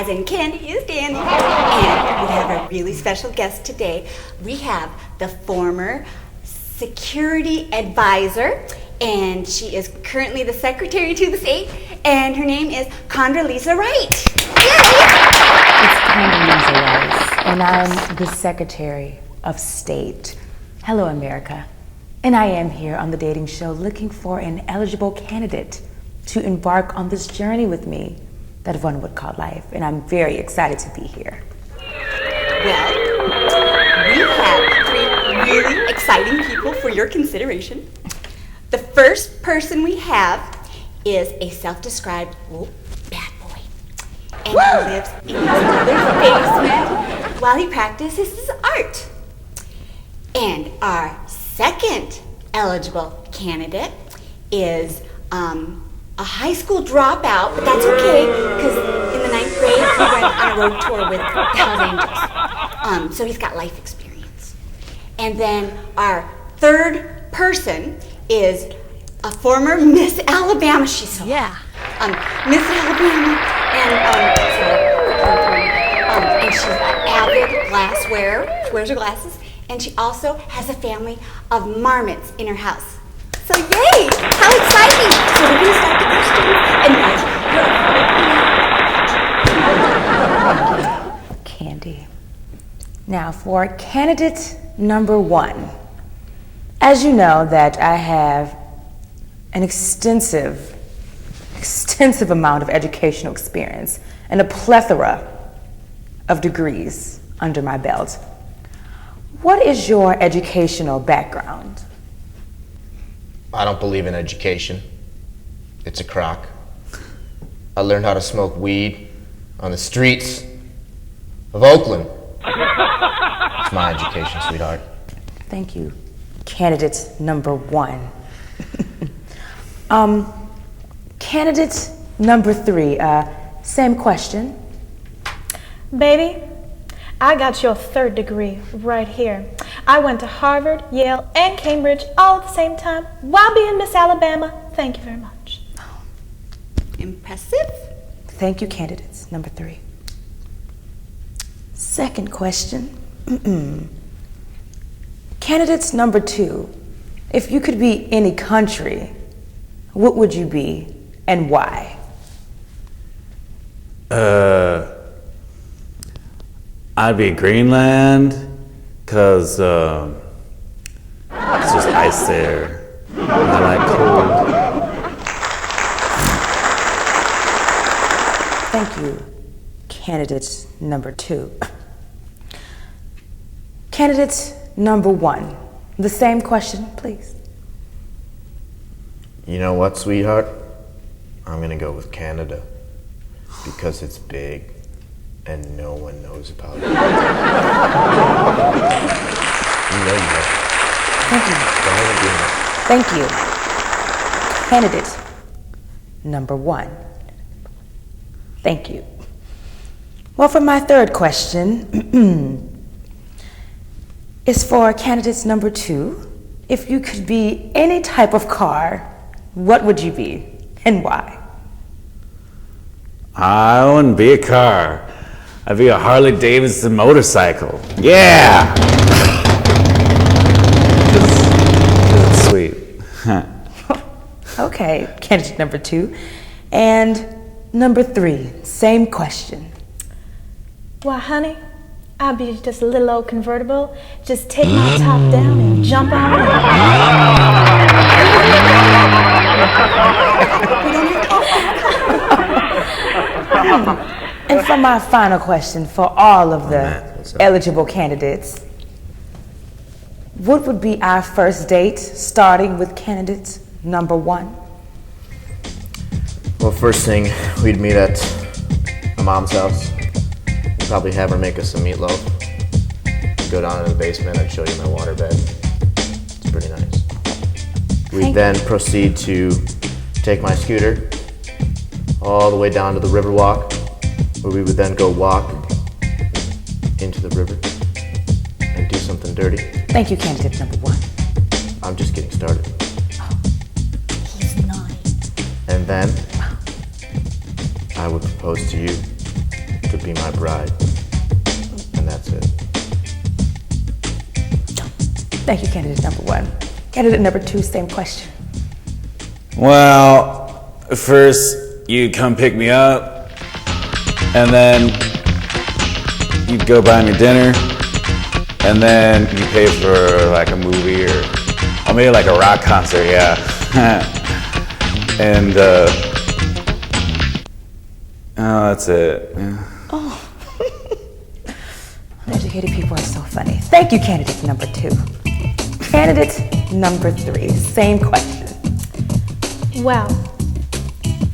as in Candy is Dandy. And we have a really special guest today. We have the former security advisor, and she is currently the secretary to the state, and her name is Condoleezza Wright. Yay! It's Condoleezza Rice, and I'm the Secretary of State. Hello, America. And I am here on the dating show looking for an eligible candidate to embark on this journey with me that one would call life, and I'm very excited to be here. Well, we have three really exciting people for your consideration. The first person we have is a self-described bad boy, and he lives in his mother's basement while he practices his art. And our second eligible candidate is a high school dropout, but that's okay, because in the 9th grade he went on a road tour with the Hells Angels. So he's got life experience. And then our third person is a former Miss Alabama. She's so Miss Alabama, and she's an avid glass wearer. She wears her glasses, and she also has a family of marmots in her house. So yay! How exciting! So we're going to start the questions, and Candy. Now for candidate number 1. As you know that I have an extensive amount of educational experience and a plethora of degrees under my belt. What is your educational background? I don't believe in education. It's a crock. I learned how to smoke weed on the streets of Oakland. It's my education, sweetheart. Thank you, candidate number 1. Candidate number 3, same question. Baby, I got your 3rd degree right here. I went to Harvard, Yale, and Cambridge all at the same time while being Miss Alabama. Thank you very much. impressive. Thank you, candidates number 3. Second question. Candidates number 2, if you could be any country, what would you be and why? I'd be Greenland, because it's just ice there. I like cold. Thank you, candidate number 2. Candidate number 1, the same question, please. You know what, sweetheart? I'm gonna go with Canada because it's big and no one knows about it. You know you know. Thank you. Thank you. Candidate number 1. Thank you. Well, for my third question, is for candidates number 2. If you could be any type of car, what would you be and why? I wouldn't be a car. I'd be a Harley Davidson motorcycle. Yeah! 'Cause it's sweet. Okay, candidate number 2. And number 3, same question. Why, honey, I'd be just a little old convertible. Just take my top down and jump on in. And for my final question for all of the eligible candidates, what would be our first date, starting with candidate number 1? Well, first thing, we'd meet at my mom's house. Probably have her make us some meatloaf. Go down to the basement, I'd show you my waterbed. It's pretty nice. We'd then proceed to take my scooter all the way down to the Riverwalk, where we would then go walk into the river and do something dirty. Thank you, candidate number 1. I'm just getting started. He's nice. And then I would propose to you to be my bride. And that's it. Thank you, candidate number 1. Candidate number 2, same question. Well, first you'd come pick me up, and then you'd go buy me dinner, and then you pay for like a movie or maybe like a rock concert, yeah. And that's it. Yeah. Oh. Uneducated people are so funny. Thank you, candidate number 2. Candidate number 3, same question. Well,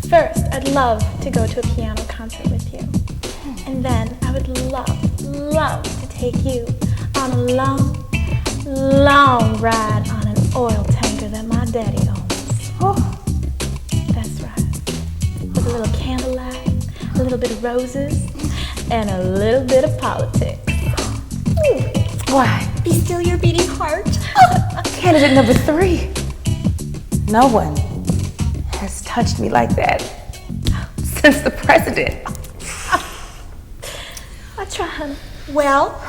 first, I'd love to go to a piano concert with you. And then I would love to take you on a long ride on an oil tanker that my daddy owns. Oh, That's right. With a little candlelight, a little bit of roses, and a little bit of politics. why? Be still your beating heart. Candidate number 3. No one has touched me like that since the president. I try, honey. Well,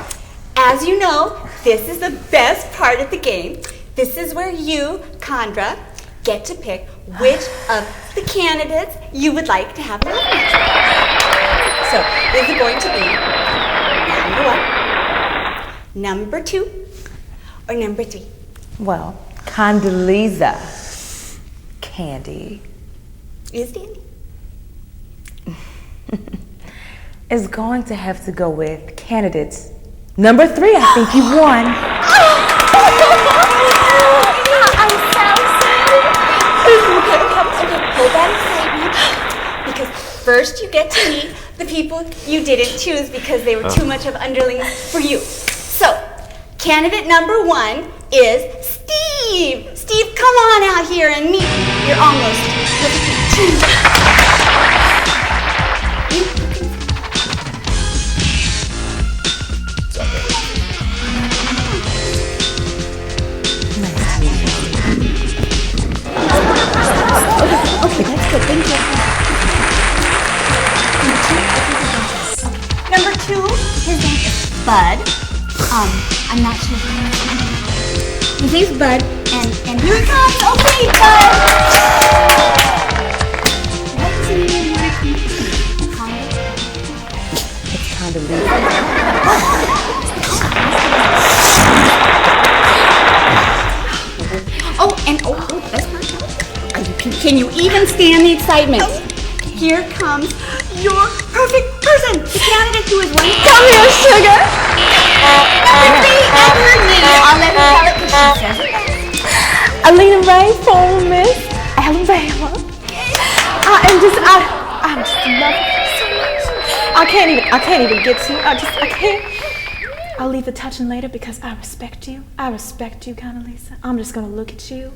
as you know, this is the best part of the game. This is where you, Condra, get to pick which of the candidates you would like to have the romance. So, is it going to be number 1, number 2, or number 3? Well, Condoleezza Candy Is Danny? is going to have to go with candidates number 3. I think you won. I'm so sorry. Okay, hold that excitement. Because first you get to meet the people you didn't choose because they were too much of underlings for you. So, candidate number 1 is Steve. Steve, come on out here and meet your almost perfect team. Okay, that's good. Thank you. Number 2, his name is Bud. I'm not sure. His name's Bud, and here he comes. Okay, Bud. What's the name of your It's Condoleezza. that's not. Can you even stand the excitement? Here comes your perfect person, the candidate who is running. Come here, sugar. Number 3 and her name. I'll let her tell it because she says it best. Alina Ray from Miss Alabama. I just love her so much. I can't even get to you. I can't. I'll leave the touching later because I respect you. I respect you, Condoleezza. I'm just gonna look at you.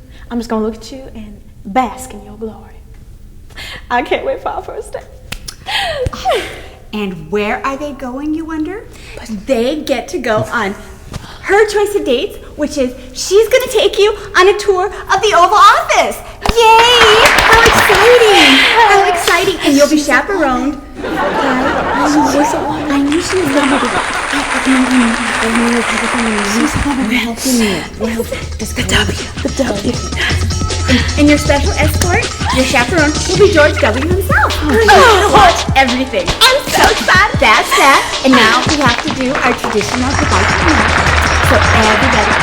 And bask in your glory. I can't wait for our first date. And where are they going, you wonder? They get to go on her choice of dates, which is she's going to take you on a tour of the Oval Office. Yay! How exciting! How exciting! And you'll be chaperoned by... I knew she was going to be... We're helping you. The W. And your special escort, your chaperone, will be George W. himself. Who's going to watch everything. I'm so excited. That's that. And now we have to do our traditional goodbye to the night. So everybody